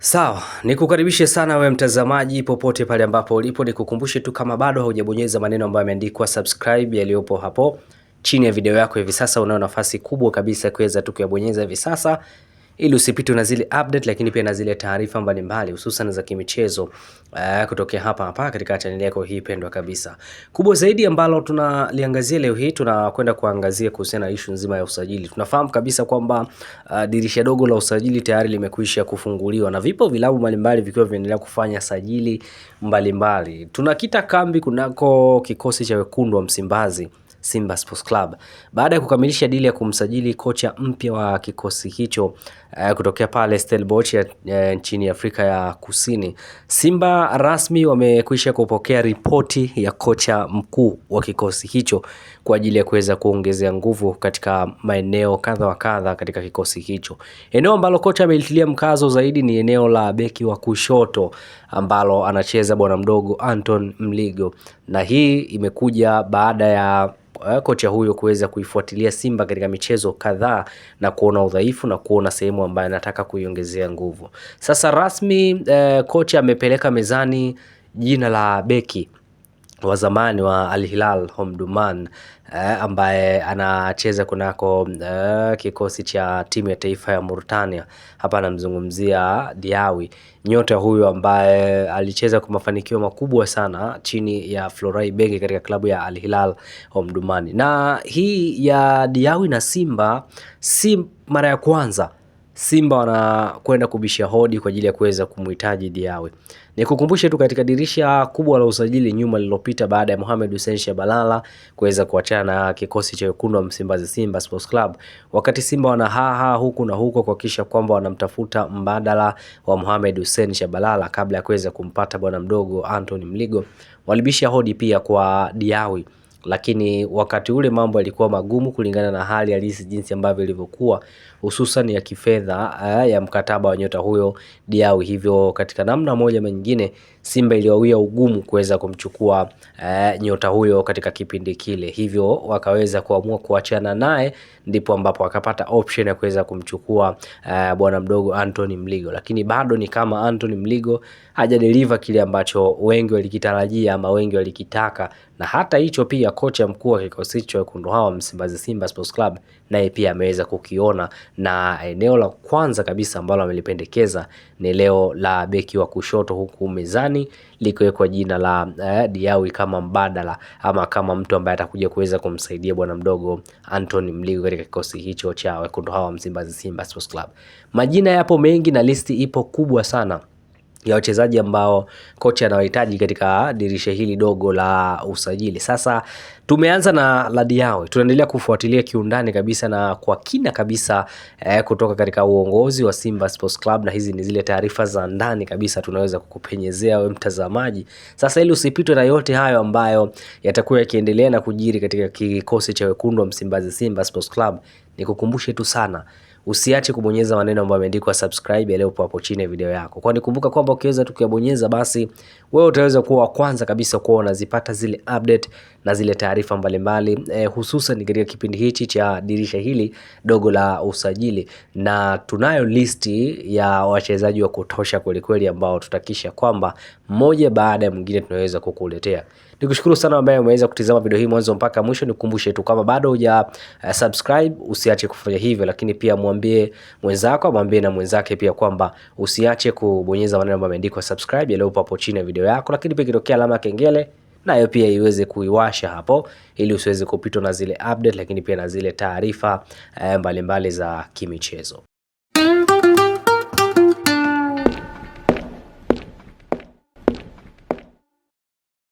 Sawa, nikukaribishe sana wewe mtazamaji popote pale ambapo ulipo. Nikukumbushe tu kama bado haujabonyeza maneno ambayo yameandikwa subscribe yaliyopo hapo chini ya video yako hivi sasa, unao nafasi kubwa kabisa kuweza tu kuyabonyeza hivi sasa ili usipitwe na zile update, lakini pia na zile taarifa mbalimbali hususan za kimichezo kutokea hapa katika channel yako hii pendwa kabisa. Kubwa zaidi ambalo tunaliangazia leo hii, tunakwenda kuangazia kuhusiana na issue nzima ya usajili. Tunafahamu kabisa kwamba dirisha dogo la usajili tayari limekwisha kufunguliwa na vipo vilabu mbalimbali vikiwa vinaendelea kufanya sajili mbalimbali. Tunakita kambi kunako kikosi cha wekundu wa Msimbazi, Simba Sports Club, baada ya kukamilisha dili ya kumsajili kocha mpya wa kikosi hicho kutokea pale Stellenbosch nchini Afrika ya Kusini. Simba rasmi wamekwisha kupokea ripoti ya kocha mkuu wa kikosi hicho kwa ajili ya kuweza kuongezea nguvu katika maeneo kadha wa kadha katika kikosi hicho. Eneo ambalo kocha amelitilia mkazo zaidi ni eneo la beki wa kushoto ambalo anacheza bwana mdogo Anton Mligo, na hii imekuja baada ya kocha huyo kuweza kuifuatilia Simba katika michezo kadhaa na kuona udhaifu na kuona sehemu ambayo anataka kuiongezea nguvu. Sasa rasmi kocha amepeleka mezani jina la beki wa zamani wa Al Hilal Omdurman ambaye anacheza kunako kikosi cha timu ya taifa ya Mauritania. Hapa anamzungumzia Diawi, nyota huyu ambaye alicheza kwa mafanikio makubwa sana chini ya Florai Benge katika klabu ya Al Hilal Omdurman. Na hii ya Diawi na Simba si mara ya kwanza Simba wanakwenda kubisha hodi kwa ajili ya kuweza kumhitaji Diawi. Nikukumbushe tu katika dirisha kubwa la usajili nyuma lililopita, baada ya Mohamed Hussein Shabalala kuweza kuachana na kikosi cha wekundu wa Msimbazi Simba Sports Club, wakati Simba wanahaha huku na huko kuhakikisha kwamba wanamtafuta mbadala wa Mohamed Hussein Shabalala kabla ya kuweza kumpata bwana mdogo Anton Mligo, walibisha hodi pia kwa Diawi, lakini wakati ule mambo yalikuwa magumu kulingana na hali halisi jinsi ambavyo ilivyokuwa, hususan ya kifedha ya mkataba wa nyota huyo Diawi. Hivyo katika namna moja ama nyingine Simba iliwawia ugumu kuweza kumchukua nyota huyo katika kipindi kile, hivyo wakaweza kuamua kuachana naye, ndipo ambapo wakapata option ya kuweza kumchukua bwana mdogo Anthony Mligo. Lakini bado ni kama Anthony Mligo hajadeliver kile ambacho wengi walikitarajia ama wengi walikitaka, na hata hicho pia kocha mkuu wa kikosi cha wekundu hawa Msimbazi Simba Sports Club naye pia ameweza kukiona, na eneo la kwanza kabisa ambalo amelipendekeza ni eneo la beki wa kushoto, huku mezani likiwekwa jina la Diawi kama mbadala ama kama mtu ambaye atakuja kuweza kumsaidia bwana mdogo Anthony Mligo katika kikosi hicho cha wekundu hawa Msimbazi Simba Sports Club. Majina yapo mengi na listi ipo kubwa sana ya wachezaji ambao kocha anawahitaji katika dirisha hili dogo la usajili. Sasa tumeanza na la Diawi, tunaendelea kufuatilia kiundani kabisa na kwa kina kabisa kutoka katika uongozi wa Simba Sports Club, na hizi ni zile taarifa za ndani kabisa tunaweza kukupenyezea wewe mtazamaji. Sasa ili usipitwe na yote hayo ambayo yatakuwa yakiendelea na kujiri katika kikosi cha wekundu wa Msimbazi Simba Sports Club, nikukumbushe tu sana usiache kubonyeza maneno ambayo yameandikwa subscribe yaliyopo hapo chini ya video yako. Kwani kumbuka kwamba ukiweza tu kuyabonyeza, basi wewe utaweza kuwa wa kwanza kabisa kuwa unazipata zile update na zile taarifa mbalimbali hususan katika kipindi hichi cha dirisha hili dogo la usajili, na tunayo listi ya wachezaji wa kutosha kweli kweli ambao tutakisha kwamba mmoja baada ya mwingine tunaweza kukuletea. Nikushukuru sana ambaye umeweza kutizama video hii mwanzo mpaka mwisho. Nikukumbushe tu kama bado huja subscribe usiache kufanya hivyo, lakini pia mwambie mwenzako, mwambie na mwenzake pia kwamba usiache kubonyeza maneno ambayo yameandikwa subscribe yaliyopo hapo chini ya video yako, lakini pia kitokea alama ya kengele nayo pia iweze kuiwasha hapo ili usiweze kupitwa na zile update, lakini pia na zile taarifa mbalimbali za kimichezo.